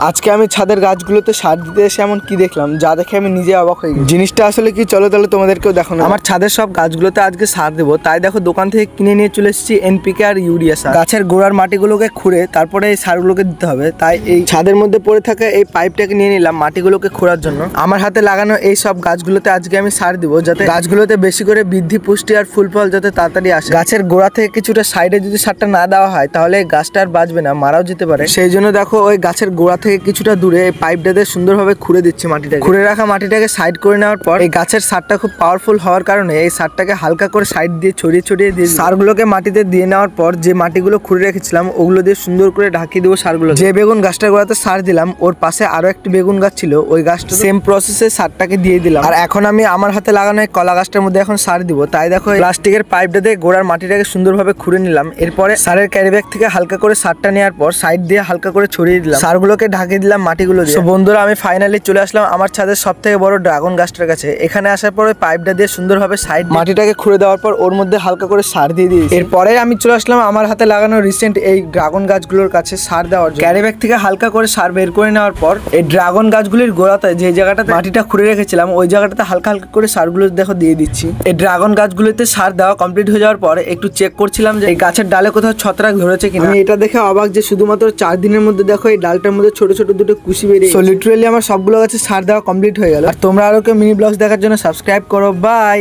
আজকে আমি ছাদের গাছগুলোতে সার দিতে এসে এমন কি দেখলাম যা দেখে আমি নিজে অবাক হয়ে গেছি। জিনিসটা আসলে কি চলো তাহলে তোমাদেরকেও দেখানো। আমার ছাদের সব গাছগুলোতে আজকে সার দেবো, তাই দেখো দোকান থেকে কিনে নিয়ে চলে এসেছি এনপিকে আর ইউরিয়া সার। গাছের গোড়ার মাটিগুলোকে খুঁড়ে তারপরে এই সারগুলোকে দিতে হবে, তাই এই ছাদের মধ্যে পড়ে থাকা এই পাইপটাকে নিয়ে নিলাম মাটিগুলোকে খোঁড়ার জন্য। আমার হাতে লাগানো এই সব গাছগুলোতে আজকে আমি সার দিব, যাতে গাছগুলোতে বেশি করে বৃদ্ধি, পুষ্টি আর ফুল ফল যাতে তাড়াতাড়ি আসে। গাছের গোড়া থেকে কিছুটা সাইডে যদি সারটা না দেওয়া হয় তাহলে গাছটা আর বাঁচবে না, মারাও যেতে পারে। সেই জন্য দেখো ওই গাছের গোড়া থেকে কিছুটা দূরে এই পাইপটাতে সুন্দরভাবে খুঁড়ে দিচ্ছি মাটিটাকে। খুঁড়ে রাখা মাটিটাকে সাইড করে নেওয়ার পর এই গাছের সারটা খুব পাওয়ারফুল হওয়ার কারণে এই সারটাকে হালকা করে সাইড দিয়ে ছড়িয়ে ছড়িয়ে দিয়ে সারগুলোকে মাটিতে দিয়ে নেওয়ার পর যে মাটিগুলো খুঁড়ে রেখেছিলাম ওগুলো দিয়ে সুন্দর করে ঢাকিয়ে দেবো সারগুলো। যে বেগুন গাছটার গোড়াতে সার দিলাম ওর পাশে আরো একটি বেগুন গাছ ছিল, ওই গাছটা সেম প্রসেসে সারটাকে দিয়ে দিলাম। আর এখন আমি আমার হাতে লাগানো এই কলা গাছটার মধ্যে এখন সার দিব, তাই দেখো প্লাস্টিকের পাইপটা দিয়ে গোড়ার মাটিটাকে সুন্দরভাবে খুঁড়ে নিলাম। এরপরে সারের ক্যারি ব্যাগ থেকে হালকা করে সারটা নেওয়ার পর সাইড দিয়ে হালকা করে ছড়িয়ে দিলাম, সারগুলোকে ঢাকিয়ে দিলাম মাটিগুলো দিয়ে। বন্ধুরা, আমি ফাইনালি চলে আসলাম আমার ছাদের সব থেকে বড় ড্রাগন গাছটার কাছে। এখানে আসার পরে পাইপটা দিয়ে সুন্দরভাবে সাইড মাটিটাকে খুঁড়ে দেওয়ার পর ওর মধ্যে হালকা করে সার দিয়ে দিয়েছি। এরপরে আমি চলে আসলাম আমার হাতে লাগানো রিসেন্ট এই ড্রাগন গাছগুলোর কাছে সার দেওয়ার জন্য। ক্যারি ব্যাগ থেকে হালকা করে সার বের করে নেওয়ার পর এই ড্রাগন গাছগুলির গোড়াতে যে জায়গাটাতে মাটিটা খুঁড়ে রেখেছিলাম ওই জায়গাটাতে হালকা হালকা করে সারগুলো দেখো দিয়ে দিচ্ছি। এই ড্রাগন গাছগুলিতে সার দেওয়া কমপ্লিট হয়ে যাওয়ার পর একটু চেক করছিলাম যে এই গাছের ডালে কোথাও ছত্রাক ধরেছে কিনা। আমি এটা দেখে অবাক যে শুধুমাত্র 4 দিনের মধ্যে দেখো এই ডালটার মধ্যে ছোট ছোট দুটো কুশি বেরিয়ে। সো লিটারালি আমার সবগুলো গাছে সার দেওয়া কমপ্লিট হয়ে গেল। আর তোমরা আরো কেউ মিনি ব্লগস দেখার জন্য সাবস্ক্রাইব করো। বাই।